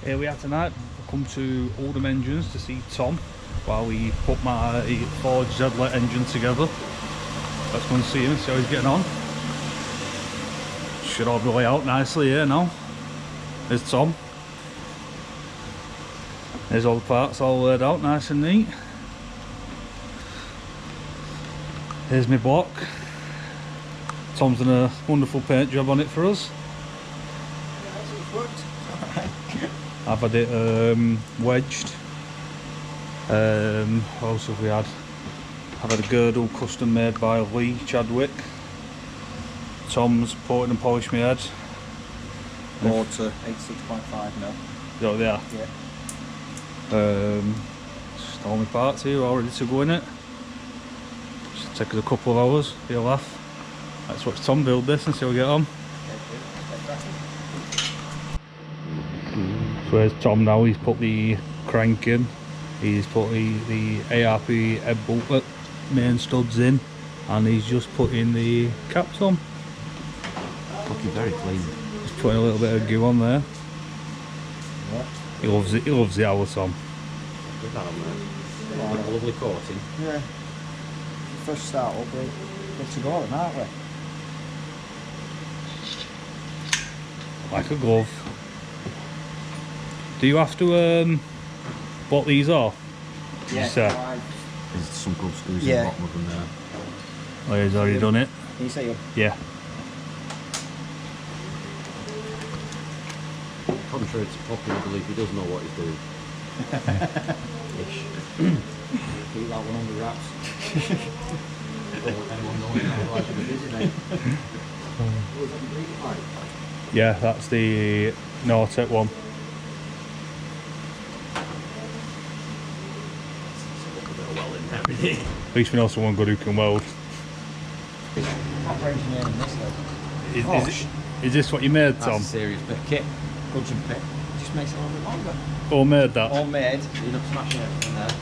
Here we are tonight. I've come to Oldham Engines to see Tom while we put my Ford Z20LET engine together. Let's go and see him and see how he's getting on. Should all lay out nicely here now. There's Tom. There's all the parts all laid out nice and neat. Here's my block. Tom's done a wonderful paint job on it for us. I've had it wedged. What else have we had? I've had a girdle custom made by Lee Chadwick. Tom's ported and polished my head. Motor 86.5 now. Is that what they are? Yeah. Just all my parts here all ready to go in it. Just take us a couple of hours, be a laugh. Let's watch Tom build this and see how we get on. So there's Tom now, he's put the crank in. He's put the ARP head bolt main studs in, and he's just putting the caps on. Looking very clean. Just putting a little bit of goo on there. Yeah. He loves it. He loves the hour, Tom. Put that on there. Oh, a lovely coating. Yeah. First start up, we're good to go, aren't we? Like a glove. Do you have to block these off? Yeah. There's some good screws in the bottom of them there. Oh, he's already done it. Can you see them? Yeah. Contrary to popular belief, he does know what he's doing. Ish. Keep that one under wraps. Anyone knows how I should be busy, mate. Yeah, that's the Nortec one. At least we know someone good who can weld. Proper engineering this though. Is this what you made, Tom? That's a serious bit of kit. Gudgeon pit. Just makes it a little bit longer. Homemade that? Homemade. You end up smashing everything there.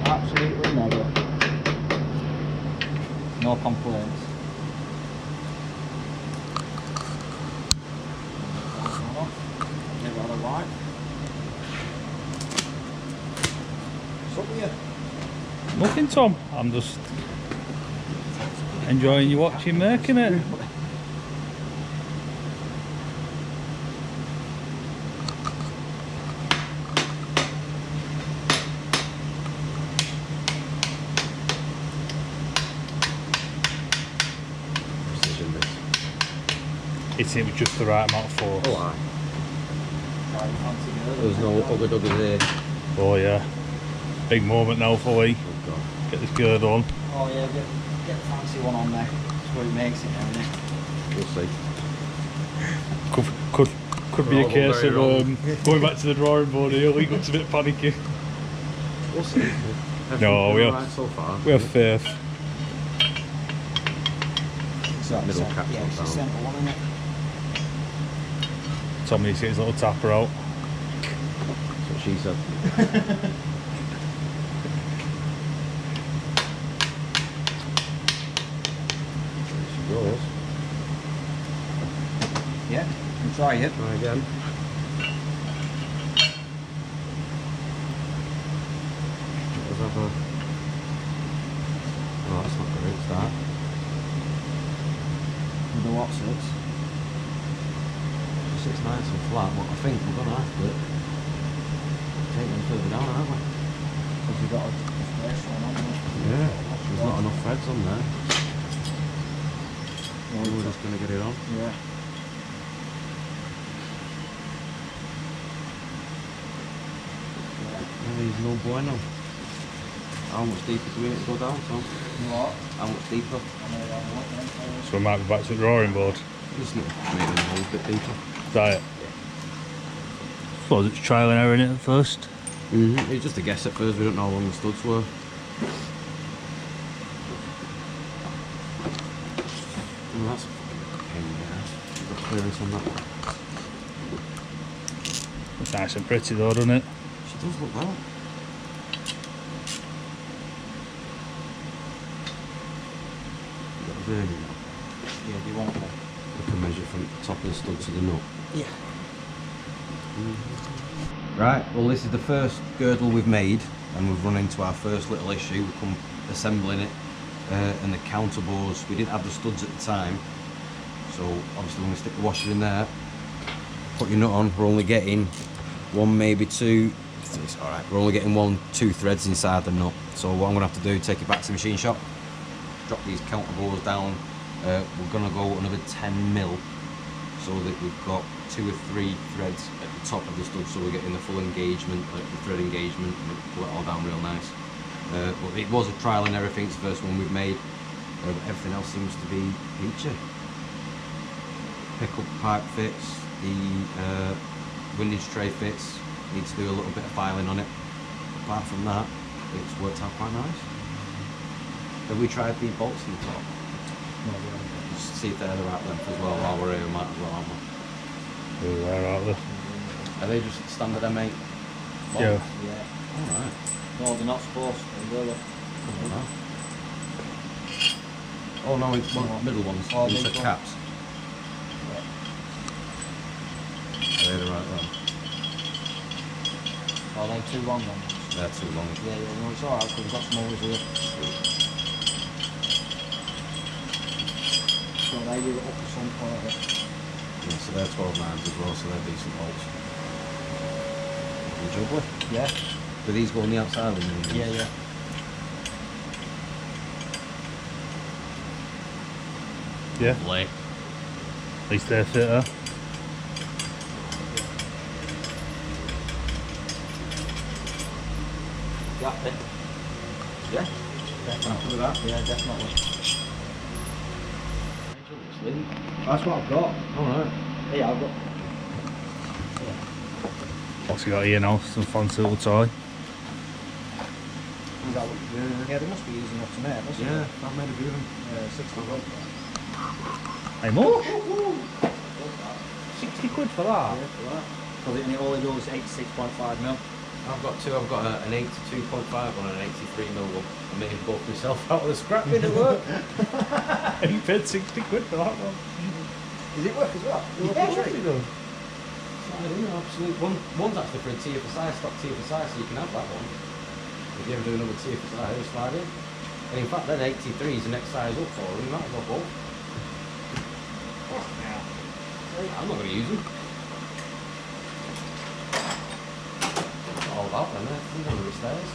Absolutely mega. No complaints. Give it all a light. What's up with you? Nothing, Tom. I'm just enjoying you watching making it. Precision this. It was just the right amount of force. Oh, aye. There's no ugga-duggas here. Oh yeah. Big moment now for Lee. Oh god. Get this girdle on. Oh yeah, get the fancy one on there. That's what it makes it, doesn't it? We'll see. Could be a case of going back to the drawing board here. Lee looks a bit panicky. We'll see. No, we have, right so far. we have faith. So Middle cap yeah, it's the down. centre one, isn't it? Tom needs to get his little tapper out. That's what she said. There she goes. Yeah, you can try it. Try again. Let's have a... Oh, that's not great start. With the what sits? It's nice and flat, but I think we're going to have to take them further down, aren't we? Because you've got a fresh one, haven't you? Yeah, there's not enough threads on there. Yeah, We're just going to get it on. yeah. There's no bueno. How much deeper do we need to go down, Tom? What? How much deeper? So we might be back to the drawing board. Just maybe a little bit deeper. Is that it? Well, it's trial and error in it at first. It's just a guess at first, we don't know how long the studs were. Oh, that's a fucking pain in the ass. Got clearance on that one. It's nice and pretty though, doesn't it? She does look well. You got a vernier now. Yeah, do you want one? We can measure measure from the top of the stud to the nut. Yeah. Right, well this is the first girdle we've made, and we've run into our first little issue. We come assembling it, and the counter bores, we didn't have the studs at the time, so obviously when we stick the washer in there, put your nut on, we're only getting one, maybe two, it's alright, we're only getting 1-2 threads inside the nut. So what I'm going to have to do, take it back to the machine shop, drop these counter bores down. We're going to go another 10 mil, so that we've got 2 or 3 threads at the top of the stud, so we're getting the full engagement, like the thread engagement, and pull it all down real nice. But it was a trial and everything, it's the first one we've made, but everything else seems to be peachy. Pickup pipe fits, the windage tray fits, need to do a little bit of filing on it. Apart from that, it's worked out quite nice. Have we tried the bolts in the top? No, yeah. Just see if they're the right length as well while we're here, we might as well, aren't we? Where are they? Are they just standard M8 bolts? Yeah. Yeah. Alright. No, they're not supposed to, really. Oh no, it's one middle ones, Oh, these are these caps. Are they the right one? Oh, they're too long then. They're too long. Yeah, yeah, no, it's alright, because we've got some always here. So they do it up to some point. Yeah, so they're 12.9s as well, so they're decent bolts. Jubbly. Yeah. Do these go on the outside of the engines? Yeah, yeah. Yeah. Lovely. At least they're fitter. Yeah, Yeah? definitely. Happy with that? Yeah, definitely. Slim. That's what I've got. Alright. Yeah, I've got. What's he got here now? Some fancy little toy. Is that what you're doing? Yeah, they must be easy enough to make, mustn't Yeah, they? I've made a few of them. 60 quid. Hey, more? 60 quid for that? Yeah, for that. Because it only goes 86.5 mil. I've got two. I've got an 82.5 one and an 83 mil one. I made both myself out of the scrap bin at work. And you paid 60 quid for that one? Does it work as well? Yeah, what he does? Absolutely. One's actually for a tier for size, stock tier for size, so you can have that one. If you ever do another tier for size, slide in. And in fact, then 83 is the next size up for them. You might as well both. I'm not going to use them. It's all about them, isn't it? Things under the stairs.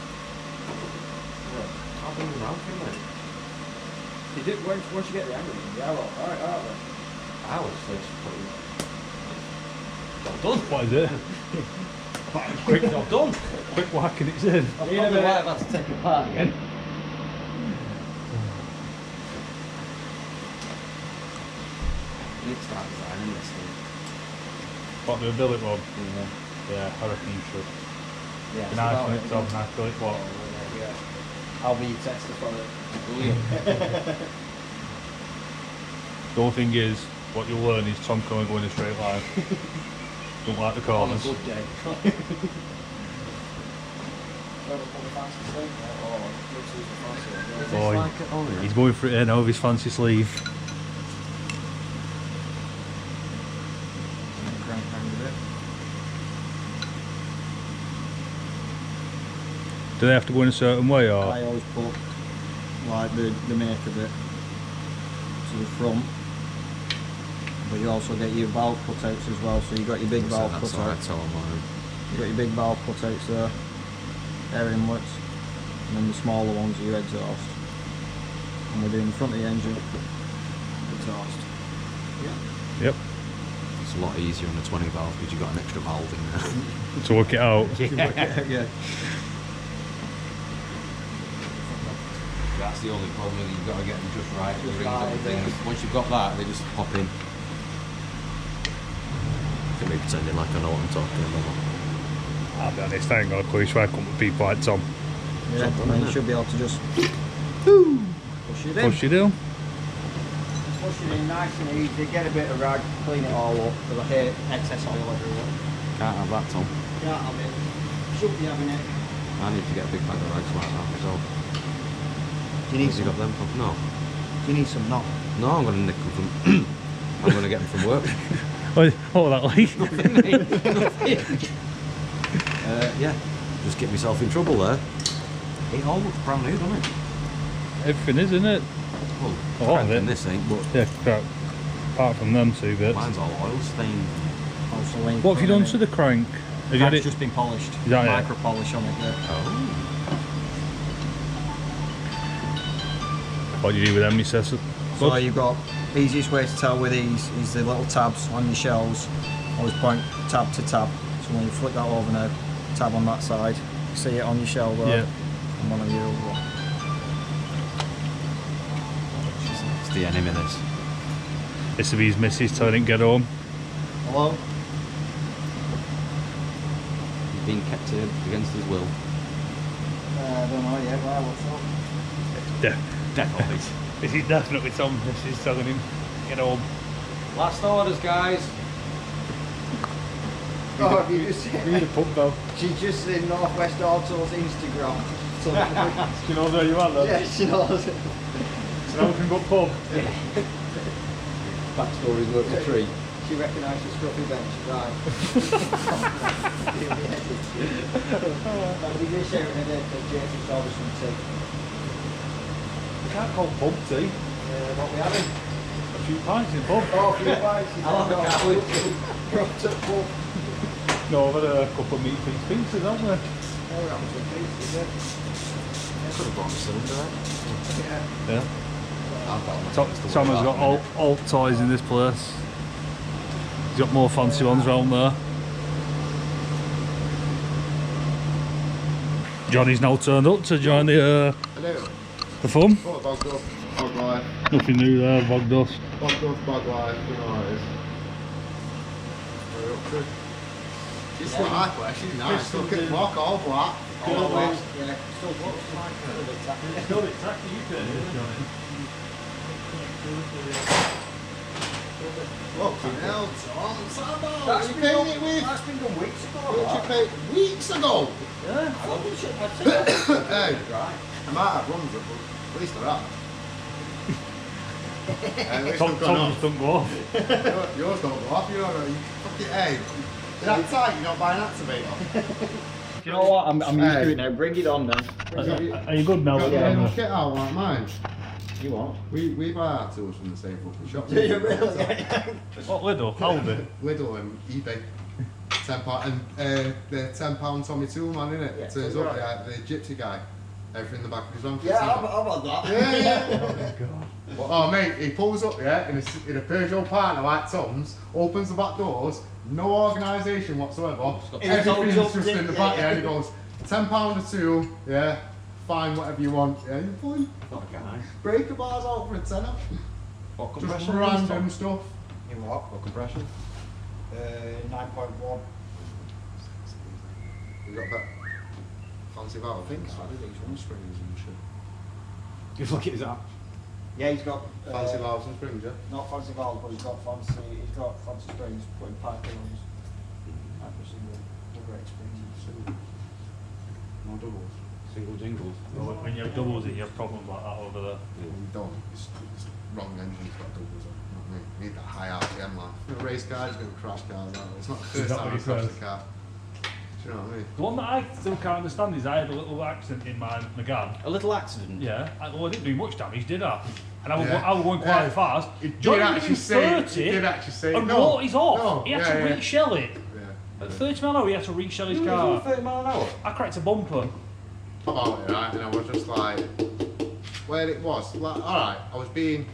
I'll bring them round for you, mate. You do, once you get the angle, yeah, well, alright, alright. I would say just put them. Job done. What is it? Quick job done. Quick whack and it's in. That's probably why I've had to take it apart again. Need to start designing this thing. What, do a billet one? Yeah. Yeah, I reckon you should. Yeah. Be nice when it's on, nice billet one. Yeah. I'll be your tester for it. The whole thing is, what you'll learn is Tom can't go in a straight line. Don't like the On a corners. good day. Boy, he's going for it in over his fancy sleeve. Do they have to go in a certain way, or? I always put like the make of it to the front, but you also get your valve cutouts as well. So you got your big valve cutouts. You got your big valve cutouts there, air inlets, and then the smaller ones are your exhaust. And we're doing the front of the engine exhaust. Yeah. Yep. It's a lot easier on the 20 valve because you've got an extra valve in there. To work it out. Yeah. That's the only problem, is you've got to get them just right. Just the rings right, and things. yeah. Once you've got that, they just pop in. Can be pretending like I know what I'm talking about. I'll be honest, I ain't got a clue, so I come with people like Tom. Yeah, Something, and then you innit? should be able to just push it in. Push you do? Push it in nice and easy, get a bit of rag, clean it all up, because I hate excess oil everywhere. Can't have that, Tom. Can't have it. Should be having it. I need to get a big bag of rags like that myself. Do you need Have you some? got them? No. Do you need some? Not. No, I'm going to nick them from I'm going to get them from work. What was that like? Yeah, just get myself in trouble there. It all looks brand new, doesn't it? Everything is, isn't it? Well, A lot of it. and this ain't, but Yeah, crap. Apart from them two bits. mine's all oil stained. Also lane What have you done cleaning. to the crank? Have you had Crank's it? just been polished. Is that it? Micro polish on it there. Oh. What do you do with them, you says? So you've got, easiest way to tell with these is the little tabs on your shells. Always point tab to tab. So when you flick that over now, tab on that side. You see it on your shell there. Yeah. And one on your other one. It's the enemy, this. This will be his missus till I didn't get home. Hello? He's been kept here against his will. I don't know yet. Why? What's up? Definitely. This is definitely Tom. This is telling him get home. Last orders, guys. Oh, have you just seen Read the pub though. She's just in Northwest Auto's Instagram. So, She knows where you are though. yeah, she knows it. So now we can go pub. Backstory's worth a tree. She recognised the scruffy bench, right. We just shouting at it that Jason's ordered some tea. We can't call pub tea. What we having? A few pints in pub. Oh, a few bites. I'll have a cowboy. Propped up pub. No, we've had a couple of meat pizzas, haven't we? Oh, that was a piece, is it? Could have brought a cylinder out. Yeah. Yeah. I've got one. Tom has got all toys in this place. He's got more fancy ones round there. Johnny's now turned up to join the Hello. fun. Oh, bog dust, bog life, Nothing new there, bog dust. bog dust, bog life, you know how it is. What are you up to? She's black, she's nice. Look at block, all black. All black. Yeah, still looks like a bit tacky. Look, hell, Tom, Sabo. That's You been paid done- it with. That's been done weeks ago. What you paid weeks ago? Yeah, I thought we should have said Hey, right. I might have runs it, but at least they're up. At least Tom they've gone just off. don't go off. Yours don't go off, you know. You fucking, hey. That tight, you're not buying that tomato. You know what? I'm used Hey. to it now. Bring it on then. Are you good now? Got Yeah. the kit out like mine. You want? We buy our tools from the same fucking shop. Do you really? What Lidl? Aldi? Lidl and eBay. £10 and the £10 Tommy Toolman, innit? Yeah, Turns right. up, the gypsy guy. Everything in the back of his van. Yeah, I've had that. Yeah. Oh mate, he pulls up, yeah, in a Peugeot partner like Tom's, opens the back doors, no organisation whatsoever. Everything's Everything's just in the back, yeah, and he goes, £10 a tool, yeah, fine, whatever you want. Yeah, you pull breaker bars out for a tenner. What Just compression? random stuff. In what? What compression? 9.1. You got that fancy valve? I think so. These one springs and shit. Just look at his app. Yeah, he's got Fancy valves and springs, yeah? not fancy valves, but he's got fancy springs, putting pipe on. Pipe single, great springs. No doubles. Single jingles. When you have doubles in, you have problems like that over there. You don't. It's wrong engine's got doubles on. You know what I mean? You need that high RPM line. You're gonna race cars, you're gonna crash cars out. It's not the first that time what I he crashed says? a car. Do you know what I mean? The one that I still can't understand is I had a little accident in my Megane. A little accident. Yeah, I didn't do much damage, did I? And I was, Yeah. I was going quite Yeah. fast. It Johnny did was actually doing say, 30 it did actually say, and no. wrote his off. No, He had yeah, to yeah. reshell it. Yeah. At 30 mile an hour, he had to reshell his You car. were 30 mile an hour. I cracked a bumper. About it, right? And I was just like, where it was, like, alright, I was being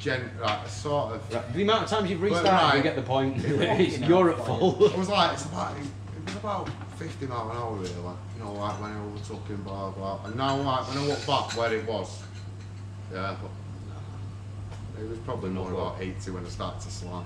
right, sort of. Right. The amount of times you've Well, restarted, right. you get the point. It's you're at fault. I was like, it was about 50 mile an hour really, like, you know, like when I overtook him, blah blah. And now, like, when I look back where it was, yeah, but it was probably more about 80 when I started to slide.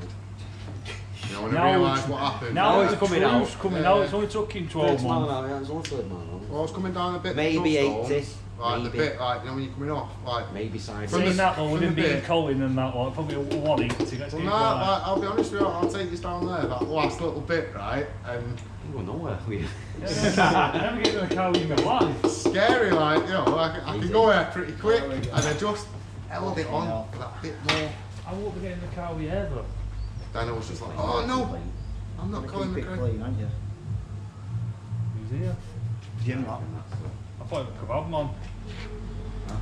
You know, when I realised what happened. Now it's it's coming coming out. out. Coming Yeah. out. It's only took him 12 30 mile an months. hour, yeah, it's only 30 mile an hour. Well, I was coming down a bit. Maybe Millstone, 80, Like maybe. the bit, like, you know, when you're coming off, like. Maybe side. From Saying the- that though, with from him the being bit- Colin and that, like, probably a 180. Let's Well, get no, it like, right. I'll be honest with you, I'll take this down there, that last little bit, right? And You go nowhere. We. Never get in a car with my life. scary, like, you know, I can Easy. go there pretty quick, There we go. and I just held it on for that bit more. I won't be getting the car with you ever. Then I was just like, oh no, I'm not calling the Keep it crank. clean, aren't you? Who's here? Jim, that. I thought it was a kebab man.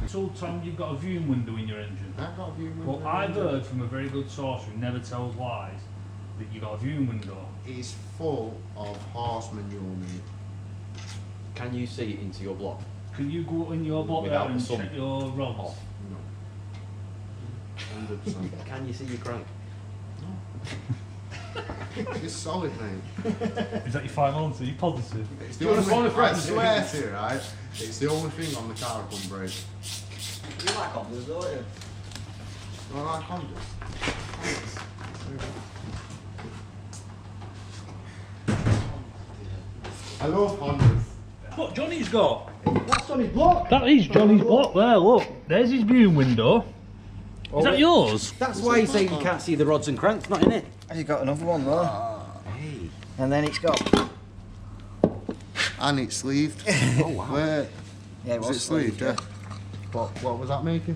So Tom, you've got a viewing window in your engine. I've got a view window. Well, I've heard from a very good source who never tells lies that you got a viewing window. It's full of horse manure, mate. Can you see into your block? Can you go in your block there Without and the sun check your rods? off? No. 100%. Can you see your crank? It's solid, mate. Is that your final answer? You positive? It's Do you want a phone a friend? I swear to you, right? It's the only thing on the car I couldn't break. You like Hondas, don't you? I like Hondas. I love Hondas. What Johnny's got? That's on his block. That is Johnny's block there, look. There's his viewing window. Is that yours? That's why you say you can't see the rods and cranks, not in it. And he's got another one there. Hey. And then it's got... And it's sleeved. Oh wow. Wait, Yeah, it was was it sleeved? Yeah. What was that making?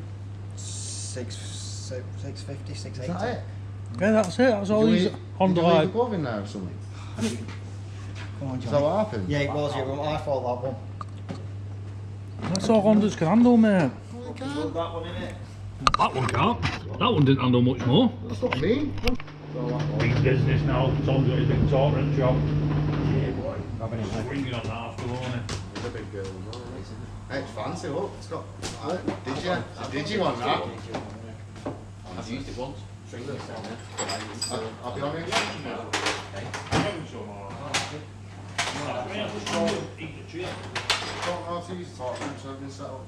650, 680. Is that it? Yeah, that's it. That's all Did he's you leave- Honda did you leave like. the glove in there or something? Come on, Is that Johnny. what happened? Yeah, it was. I thought that one. That's all Hondas can handle, mate. Put that one in it. That one can't. That one didn't handle much more. That's not me. Big business now. Tom's got his big torrent job. Yeah, boy. Ringing on that after, won't it? It's a big girl, isn't it? It's fancy, look. It's got. Did you want that? I've used it once. I'll be on it. Don't know how to use the torch, so I've been set up,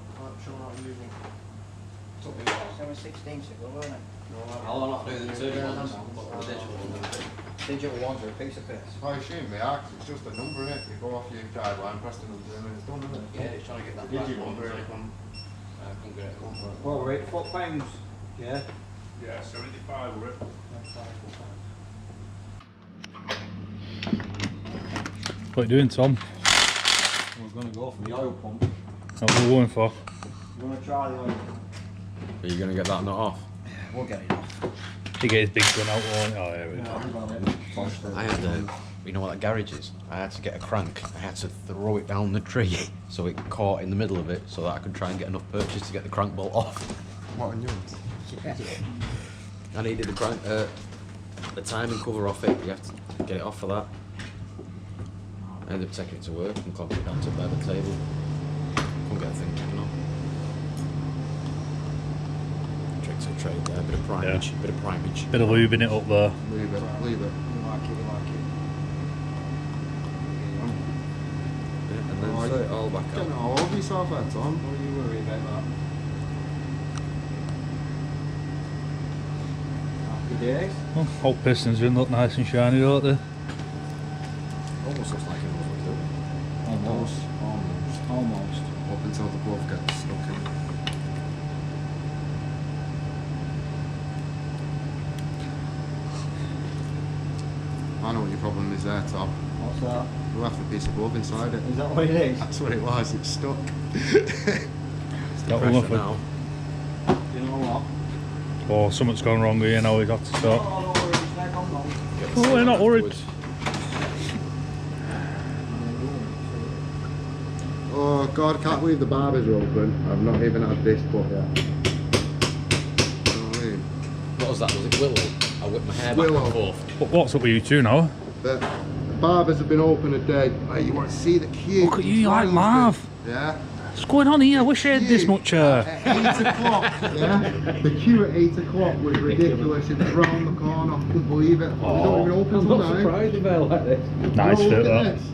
showing how to use them. 716 to go, weren't it? I'll not do the turning ones, but the digital ones. Digital ones are a piece of piss. I assume they are, 'cause it's just a number in it. You go off your guideline, press the number in, and it's done, isn't it? Yeah, it's trying to get that Did last you one. want really come? I couldn't get it. Well, we're 8 foot pounds. Yeah. Yeah, 75 were it. What are you doing, Tom? We're going to go for the oil pump. That's what we're going for. We're going to try the oil pump. Are you going to get that nut off? We'll get it off. You get his big gun out, won't you? Oh, yeah, we do. I had you know what that garage is? I had to get a crank. I had to throw it down the tree so it caught in the middle of it so that I could try and get enough purchase to get the crank bolt off. What on yours? I needed the crank, the timing cover off it. You have to get it off for that. I ended up taking it to work and clogging it down to the table. Couldn't get a thing taken off. Tricks of trade there, bit of primage, Yeah. bit of primage. Bit of lubing it up there. Leave it, leave it. You like it, you like it. Yeah, and then set it all back Don't up. know all of yourself there, Tom. What are you worried about that? Happy days. Well, all pistons in look nice and shiny, don't they? Almost looks like it knows what he's doing. Almost. Almost. Up until the glove gets stuck in. I know what your problem is there, Tom. What's that? You left a piece of glove inside it. Is that what it is? That's what it was, it's stuck. That Pressure one off now. You know what? Oh, something's gone wrong here now, we'd have to stop. Oh, no worries, they're gone wrong. Get the Oh, we're not worried. afterwards. Oh God, I can't believe the barbers are open. I've not even had this put yet. You know what I mean? What was that? Was it Willow? I whipped my hair back Willow. and forth. What's up with you two now? The barbers have been open a day. Hey, you want to see the queue? Look at you, you like Marv. Yeah. What's going on here? I wish I had this much At 8 o'clock, yeah? The queue at 8 o'clock was ridiculous. It was round the corner. I couldn't believe it. We don't even open till 9. about like this. Nice Oh, fit look at that. this.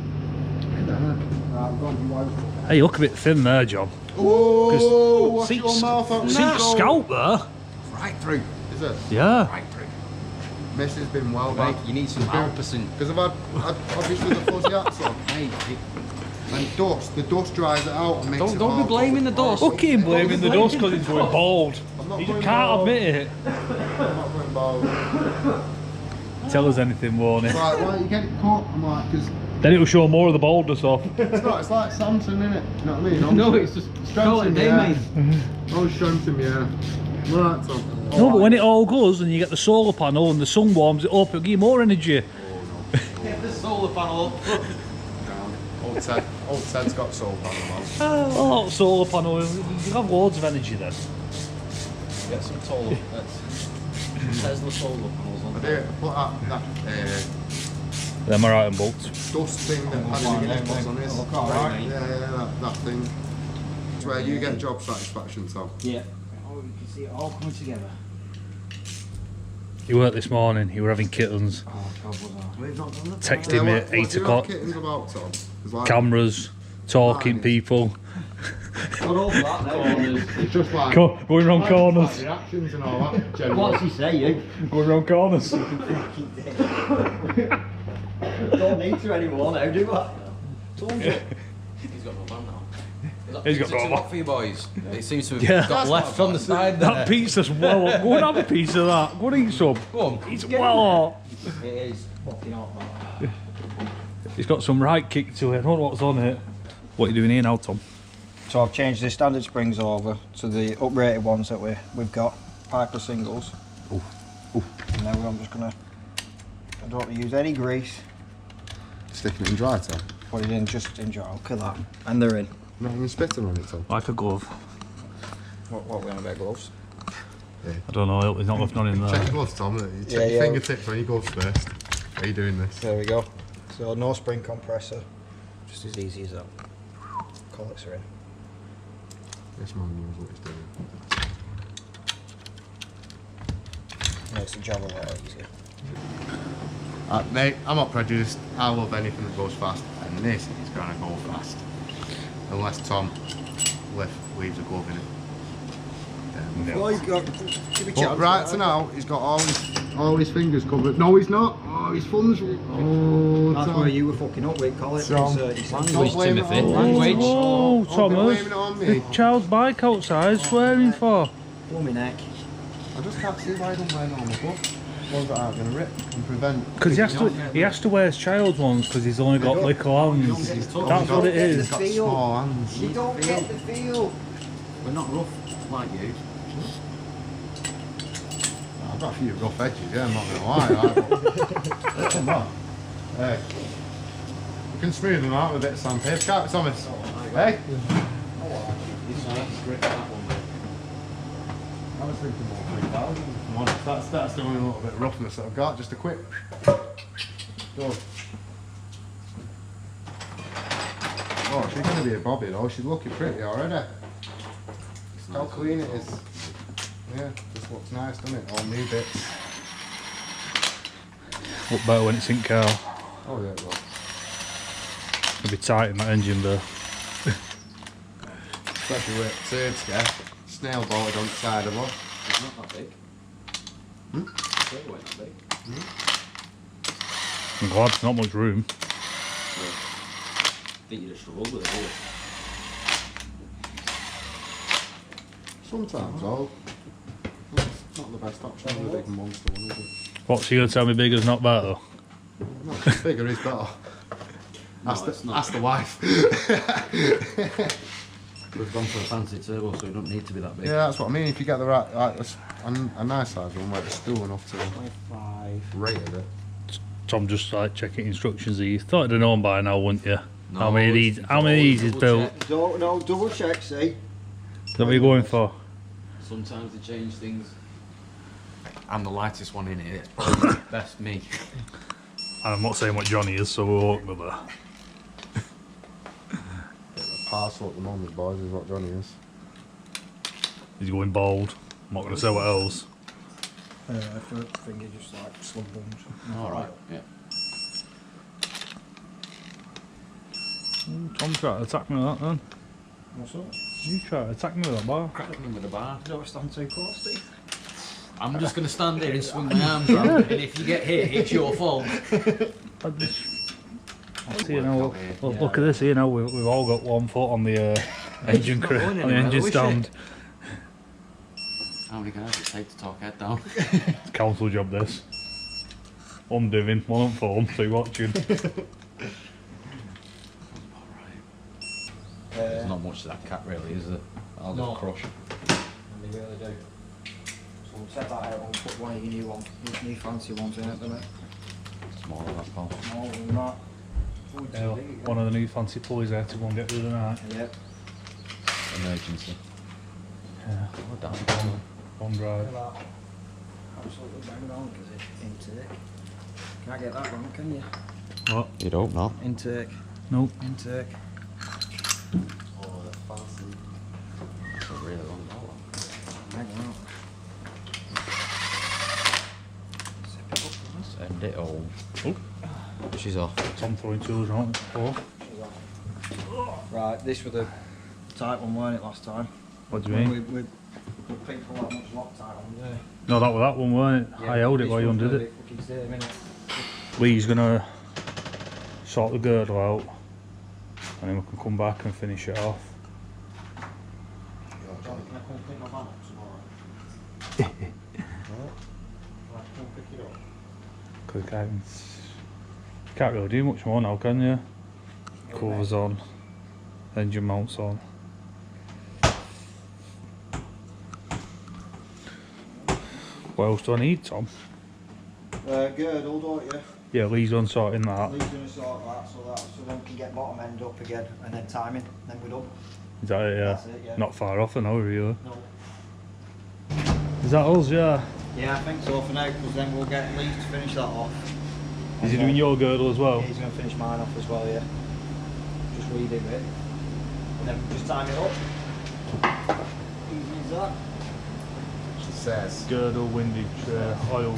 Look at that. I've gone to wife. Hey, you look a bit thin there, John. Oh, watch See your mouth out. see your scalp there? Right through. Is it? Yeah. Right through. Miss has been well Right, bad. you need some Alpacin. Because I've had obviously the fuzzy hats on. Hey, And dust, the dust dries it out and makes it don't be hard. blaming the dust. Look at him blaming the dust because he's going bald. I'm not He going just can't bald. admit it. I'm not going bald. Tell us anything, won't it? Right, why you get it cut? I'm like, because Then it'll show more of the baldness off. it's like Samson, innit? You know what I mean? No, it's just strengthen, day, yeah. mate. Oh, strengthen, yeah. Right, Tom. No, but when it all goes and you get the solar panel and the sun warms it up, it'll give you more energy. Get the solar panel up. Old Ted's got solar panel on. Oh, solar panel, you have loads of energy then. Get some solar. Tesla solar panels on. I do put that Them are out and bolts. dust thing that had on his. Alright. Yeah, that thing. It's where you get job satisfaction, Tom. Yeah. Oh, you can see it all coming together. You worked this morning, you were having kittens, Oh, God, was I? We've not done that. texting me at 8 o'clock, Kittens about, Tom? 'Cause like, cameras, talking people, Got over that now. It's just like going round like corners, reactions and all that. Generally. What's he saying? going round corners. Don't need to anymore now, do I? Told you. He's got no van now. He's got no van. What for you boys? It seems to have Yeah. got left on the side there. That pizza's well up. Go and have a piece of that. Go and eat some. Go on. It's well up. It is fucking hot, man. It's got some right kick to it. I don't know what's on it. What are you doing here now, Tom? So I've changed the standard springs over to the uprated ones that we've got, Piper singles. And now I'm just gonna, I don't want to use any grease, Sticking it in dry, Tom. put it in just in jar, look at that. And they're in. Not even spitting on it, Tom. Like a glove. What we on about gloves? I don't know. I hope there's not left none in Check there. your gloves, Tom. You check Yeah, your yeah. fingertips when you gloves first. Are you doing this? There we go. So no spring compressor, just as easy as that. Collets are in. This man knows what he's doing. Makes the job a lot easier. Mate, I'm not prejudiced. I love anything that goes fast, and this is gonna go fast. Unless Tom leaves a glove in it. Well, you've got give me But chance. right to now, he's got all his fingers covered. No, he's not. Oh, his thumbs. Oh, That's Tom. where you were fucking up with, Colin. Tom. Language, blame it Timothy. on me. Language. Oh, Don't be Thomas. blaming it on me. The child's bike outside, swearing for. Pull me neck. I just can't see why I don't wear normal gloves. Ones that aren't going to rip and prevent. Because he has to wear his child's ones because he's only got little hands. That's what it He's is. got small hands. You don't get the feel. We're not rough like you. I've got a few rough edges, yeah, I'm not going to lie. Like, come on. Hey. We can smooth them out with a bit of sandpaper, can't we, Thomas? Hey? I was thinking more 3,000. Come on, that's the only little bit of roughness that I've got. Just a quick. Go. Oh, she's going to be a bobby though. She's looking pretty already. How clean it is. Yeah, just looks nice, doesn't it? All new bits. Look better when it's in car. Oh yeah, it will. It'll be tight in that engine there. Especially with turds, yeah. Snail bolted on the side of one. It's not that big. It weren't that big. I'm glad there's not much room. I think you'd have struggled with it, Sometimes, though. It's not the best option, the big monster one, is it? What's he going to tell me bigger's not better? Not bigger is better. Ask the wife. We've gone for a fancy turbo, so we don't need to be that big. Yeah, that's what I mean. If you get the right, like, a nice size one where it's still enough to 25. rate it. Tom just like checking instructions. You thought I'd have known by now, wouldn't you? No, how many of these? How many of these is built? Don't, no, double check, see? Is that what you're going for? Sometimes they change things. I'm the lightest one in here. Best me. And I'm not saying what Johnny is, so we won't go there. Parcel at the moment, boys, is what Johnny is. He's going bald. I'm not going to say what else. Finger just like slug bums. Alright, yeah. Tom tried to attack me with that then. What's up? You tried to attack me with that bar. Crack him with a bar. Don't stand too close, Steve. I'm just going to stand here and swing my arms around, and if you get hit, it's your fault. See, you know, look at this here now. We've all got 1 foot on the engine not on going the anywhere, engine though, is stand. How many guys does it take to talk head down? It's council job this. I'm doing, one on phone, so you're watching. There's not much to that cat really, is there? I'll just crush. They really do. We'll set that out and put one of your new fancy ones in at the minute. Smaller that pal. Smaller than that. Yeah, one of the new fancy pulleys there to go and get rid of that. Yep. Emergency. Yeah, Oh damn. one drive. Look at that. Absolutely bang on because it's intake. Can't get that wrong, can you? What? You'd hope not. Intake. Nope. Intake. Oh, they're fancy. It's a really long ball. Hang on. Send it all. Oh, She's off. Tom throwing tools around. Oh, Right, this was the tight one, weren't it, last time? what do you mean? We put people that much Loctite on there. No, that was that one, weren't it? I held it while you undid it. Lee's gonna sort the girdle out, and then we can come back and finish it off. Can I come pick my van up tomorrow? Come pick it up. Because can't really do much more now, can you? Covers on, engine mounts on. What else do I need, Tom? Girdle, don't you? Yeah, Lee's on sorting that. Lee's going to sort that so then we can get bottom end up again and then timing, then we're done. Is that it? Yeah. That's it, yeah. Not far off, I know, really. No. Is that us? Yeah. Yeah, I think so for now, because then we'll get Lee to finish that off. Is he doing your girdle as well? Yeah, he's going to finish mine off as well, yeah. Just redo it. And then just time it up. Easy as that. She says. Girdle, windage, oil,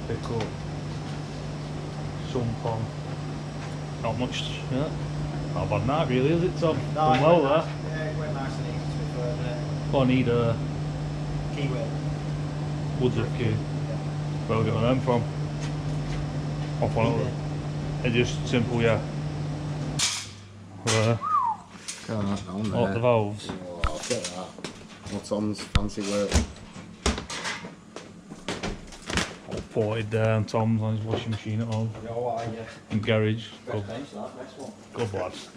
pick up, sump on. Not much, yeah. Not bad night really, is it, Tom? No, Done it well went there. nice. Yeah, it went nice and easy to be fair, didn't it? Oh, I need a Keyway. Woods of key. Where we get them from? Off one of them. They're just simple, yeah. Got that down there. What, the valves? Oh, I'll get that. What's Tom's fancy work? All ported there, and Tom's on his washing machine at home. You know what, yeah. In garage. Good, Best bench that, next one. good lads.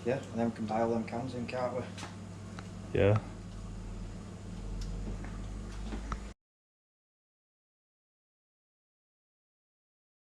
Yeah, and then we can dial them cans in, can't we? Yeah.